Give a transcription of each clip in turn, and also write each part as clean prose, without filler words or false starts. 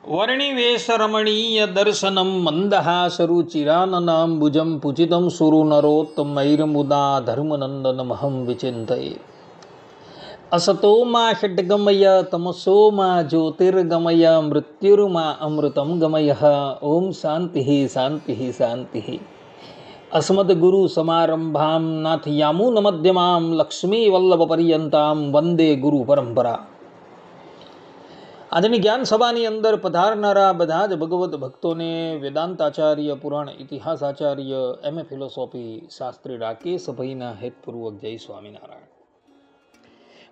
વર્ણિવેશરમણીય દર્શનમ મંદહાસરુચિરાનનાંબુજં પૂજિतं સુરનરોત્તમૈર્મુદા ધર્મનંદનમહં વિચિંતયે. અસતો મા ષડ્ગમય તમસો મા જ્યોતિર્ગમય મૃત્યુર્મા અમૃતમ ગમય. ઓમ શાંતિ શાંતિ શાંતિ. અસ્મદ્ગુરુ સમારંભામ નાથયામૂન મધ્યમામ લક્ષ્મી વલ્લભ પર્યંતામ વંદે ગુરુ પરંપરા. આજની જ્ઞાન સભાની અંદર પધારનારા બધા જ ભગવત ભક્તોને વેદાંતાચાર્ય, પુરાણ ઇતિહાસાચાર્ય, એમએ ફિલોસોફી શાસ્ત્રી રાકેશભાઈના હેતપૂર્વક જય સ્વામિનારાયણ.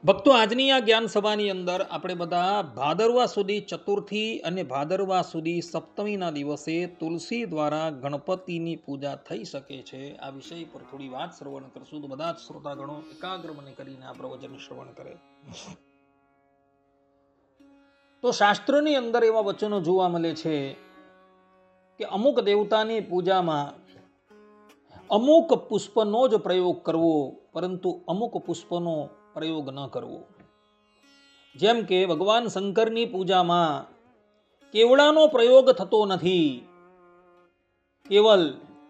ભક્તો, આજની આ જ્ઞાન સભાની અંદર આપણે બધા ભાદરવા સુધી ચતુર્થી અને ભાદરવા સુધી સપ્તમીના દિવસે તુલસી દ્વારા ગણપતિની પૂજા થઈ શકે છે આ વિષય પર થોડી વાત શ્રવણ કરશું. તો બધા જ શ્રોતાગણો એકાગ્ર મને કરીને આ પ્રવચન શ્રવણ કરે. તો શાસ્ત્રની અંદર એવા વચનો જોવા મળે છે કે અમુક દેવતાની પૂજામાં અમુક પુષ્પનો જ પ્રયોગ કરવો, પરંતુ અમુક પુષ્પનો પ્રયોગ ન કરવો. જેમ કે ભગવાન શંકરની પૂજામાં કેવડાનો પ્રયોગ થતો નથી. કેવલ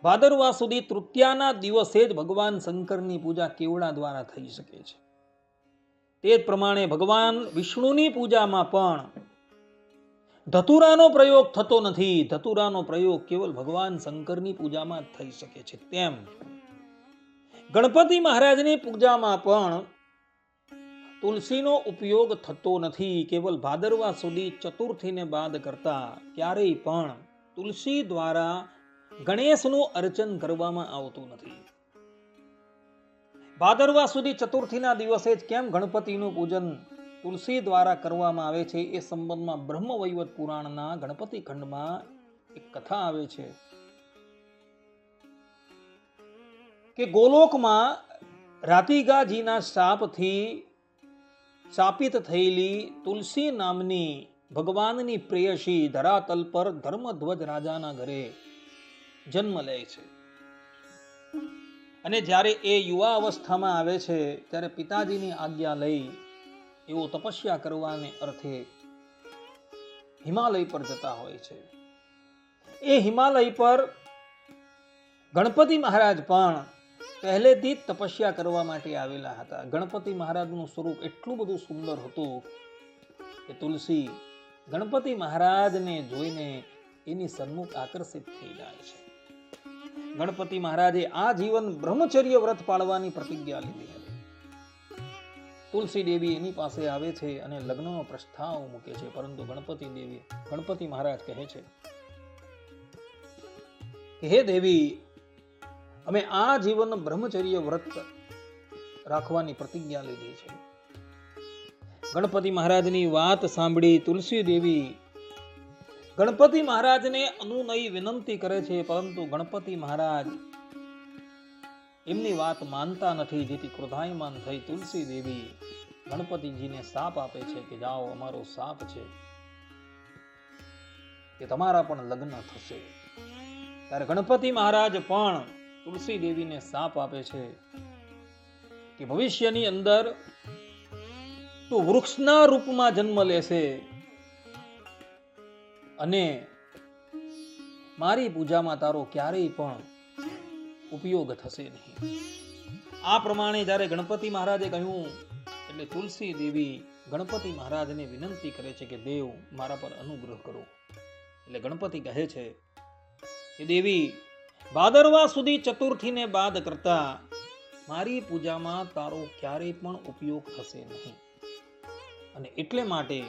ભાદરવા સુધી તૃતીયાના દિવસે જ ભગવાન શંકરની પૂજા કેવડા દ્વારા થઈ શકે છે. તે જ પ્રમાણે ભગવાન વિષ્ણુની પૂજામાં પણ ધતુરાનો પ્રયોગ થતો નથી. ધતુરાનો પ્રયોગ કેવલ ભગવાન શંકરની પૂજામાં થઈ શકે છે. તેમ ગણપતિ મહારાજની પૂજામાં પણ તુલસીનો ઉપયોગ થતો નથી. કેવલ ભાદરવા સુધી ચતુર્થીને બાદ કરતા ક્યારેય પણ તુલસી દ્વારા ગણેશનું અર્ચન કરવામાં આવતું નથી. ભાદરવા સુધી ચતુર્થીના દિવસે જ કેમ ગણપતિનું પૂજન તુલસી દ્વારા કરવામાં આવે છે એ સંબંધમાં બ્રહ્મવૈવર્ત પુરાણના ગણપતિ ખંડમાં એક કથા આવે છે કે ગોલોકમાં રાતિગાજીના શાપથી શાપિત થયેલી તુલસી નામની ભગવાનની પ્રેયસી ધરાતલ પર ધર્મધ્વજ રાજાના ઘરે જન્મ લે છે. અને જ્યારે એ યુવા અવસ્થામાં આવે છે ત્યારે પિતાજીની આજ્ઞા લઈ એવો તપસ્યા કરવાને અર્થે હિમાલય પર જતા હોય છે. એ હિમાલય પર ગણપતિ મહારાજ પણ પહેલેથી જ તપસ્યા કરવા માટે આવેલા હતા. ગણપતિ મહારાજનું સ્વરૂપ એટલું બધું સુંદર હતું કે તુલસી ગણપતિ મહારાજને જોઈને એની સન્મુખ આકર્ષિત થઈ જાય છે. ગણપતિ મહારાજે આ જીવન બ્રહ્મચર્ય વ્રત પાળવાની પ્રતિજ્ઞા લીધી હતી. તુલસી દેવી એની પાસે આવે છે અને લગ્નનો પ્રસ્તાવ મૂકે છે, પરંતુ ગણપતિ મહારાજ કહે છે કે હે દેવી, અમે આ જીવન બ્રહ્મચર્ય વ્રત રાખવાની પ્રતિજ્ઞા લીધી છે. ગણપતિ મહારાજની વાત સાંભળી તુલસી દેવી ગણપતિ મહારાજને અનુનયી વિનંતી કરે છે, પરંતુ ગણપતિ મહારાજ એમની વાત માનતા નથી. જેથી ક્રોધાયમાન થઈ તુલસી દેવી ગણપતિજીને શાપ આપે છે કે જાઓ, અમારો શાપ છે કે તમારા પણ લગ્ન થશે. ત્યારે ગણપતિ મહારાજ પણ તુલસી દેવીને શાપ આપે છે કે ભવિષ્યની અંદર તું વૃક્ષના રૂપમાં જન્મ લેશે અને મારી પૂજામાં તારો ક્યારેય પણ ઉપયોગ થશે નહીં. આ પ્રમાણે જ્યારે ગણપતિ મહારાજે કહ્યું એટલે તુલસી દેવી ગણપતિ મહારાજને વિનંતી કરે છે કે દેવ, મારા પર અનુગ્રહ કરો. એટલે ગણપતિ કહે છે કે દેવી, ભાદરવા સુધી ચતુર્થીને બાદ કરતા મારી પૂજામાં તારો ક્યારેય પણ ઉપયોગ થશે નહીં. અને એટલે માટે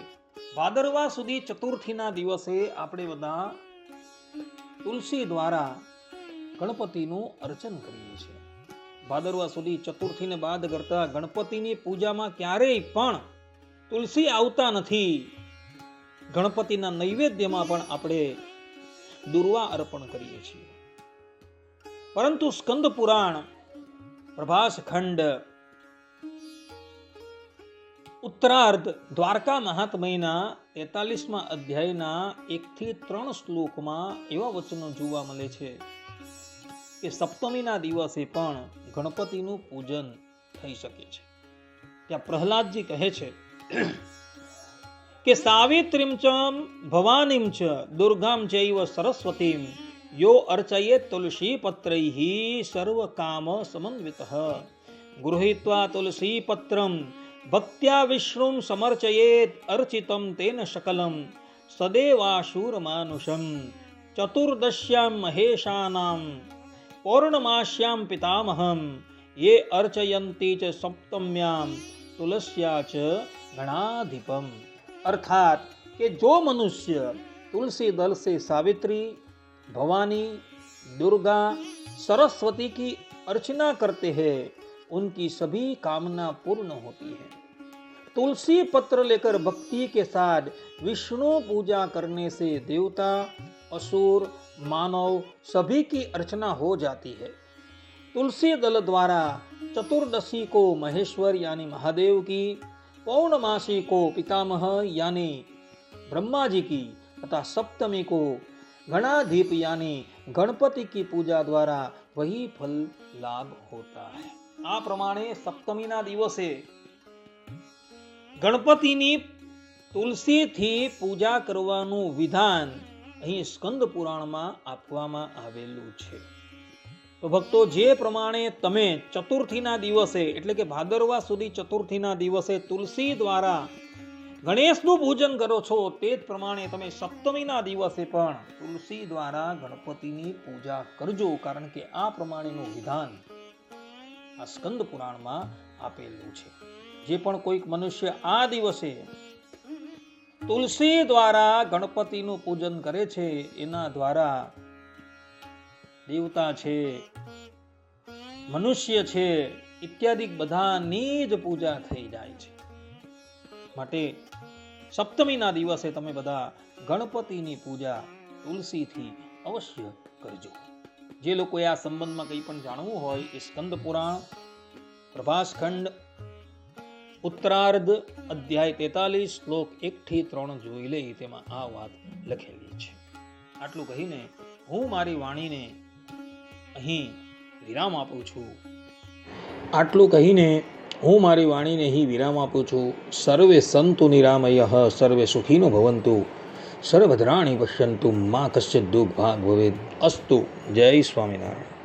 ભાદરવા સુધી ચતુર્થીના દિવસે આપણે બધા તુલસી દ્વારા ગણપતિનું અર્ચન કરીએ છીએ. ભાદરવા સુધી ચતુર્થીને બાદ કરતા ગણપતિની પૂજામાં ક્યારેય પણ તુલસી આવતા નથી. ગણપતિના નૈવેદ્યમાં પણ આપણે દુર્વા અર્પણ કરીએ છીએ. પરંતુ સ્કંદ પુરાણ પ્રભાસ ખંડ ઉત્તરાર્ધ દ્વારકા મહાત્મયના 43મા અધ્યાયના 1 થી 3 શ્લોકમાં એવા વચનો જોવા મળે છે કે સપ્તમીના દિવસે પણ ગણપતિનું પૂજન થઈ શકે છે. ત્યાં પ્રહલાદજી કહે છે કે કે સાવિત્રીમ ચ ભવાનીમ ચ દુર્ગામ ચૈવ સરસ્વતીમ યો અર્ચયેત તુલસી પત્રૈઃ સર્વ કામ સમન્વિતઃ ગૃહીત્વા તુલસી પત્રમ ભક્ત્યા વિષ્ણું સમર્ચયેત અર્ચિતમ તેન શકલમ સદેવાશુર માનુષમ ચતુર્દશ્યામ મહેશાનામ પૌર્ણમાસ્યામ પિતામહમ યે અર્ચયંતી ચ સપ્તમ્યામ તુલસ્યા ચ ગણાધિપમ. अर्थात कि जो मनुष्य तुलसी दल से सावित्री, भवानी, दुर्गा, सरस्वती की अर्चना करते हैं उनकी सभी कामना पूर्ण होती है. तुलसी पत्र लेकर भक्ति के साथ विष्णु पूजा करने से देवता, असुर, मानव सभी की अर्चना हो जाती है. तुलसी दल द्वारा चतुर्दशी को महेश्वर यानी महादेव की, पौर्णमासी को पितामह यानी ब्रह्मा जी की तथा सप्तमी को गणाधीप यानी गणपति की पूजा द्वारा वही फल लाभ होता है. आ प्रमाणे सप्तमीना दिवसे गणपतिनी तुलसीथी पूजा करवानुं विधान અહીં સ્કંદ પુરાણમાં આપવામાં આવેલું છે. તો ભક્તો, જે પ્રમાણે તમે ચતુર્થીના દિવસે એટલે કે ભાદરવા સુધી ચતુર્થીના દિવસે તુલસી દ્વારા ગણેશનું પૂજન કરો છો, તે જ પ્રમાણે તમે સપ્તમીના દિવસે પણ તુલસી દ્વારા ગણપતિની પૂજા કરજો, કારણ કે આ પ્રમાણેનું વિધાન આ સ્કંદ પુરાણમાં આપેલું છે. જે પણ કોઈક મનુષ્ય આ દિવસે તુલસી દ્વારા ગણપતિનું પૂજન કરે છે, એના દ્વારા દેવતા છે, મનુષ્ય છે ઇત્યાદિ બધાની જ પૂજા થઈ જાય છે. માટે સપ્તમીના દિવસે તમે બધા ગણપતિની પૂજા તુલસીથી અવશ્ય કરજો. જે લોકોએ આ સંબંધમાં કંઈ પણ જાણવું હોય એ સ્કંદ પુરાણ પ્રભાસખંડ ઉત્તરાર્ધ અધ્યાય 43 શ્લોક 1 થી 3 જોઈ લે, તેમાં આ વાત લખેલી છે. આટલું કહીને હું મારી વાણીને અહીં વિરામ આપું છું. સર્વે સંતુ નિરામયઃ, સર્વે સુખીનો ભવંતુ, સર્વભદ્રાણિ પશ્યન્તુ, મા કશ્ચિદ દુઃખ ભાગ ભવેદ. અસ્તુ. જય સ્વામિનારાયણ.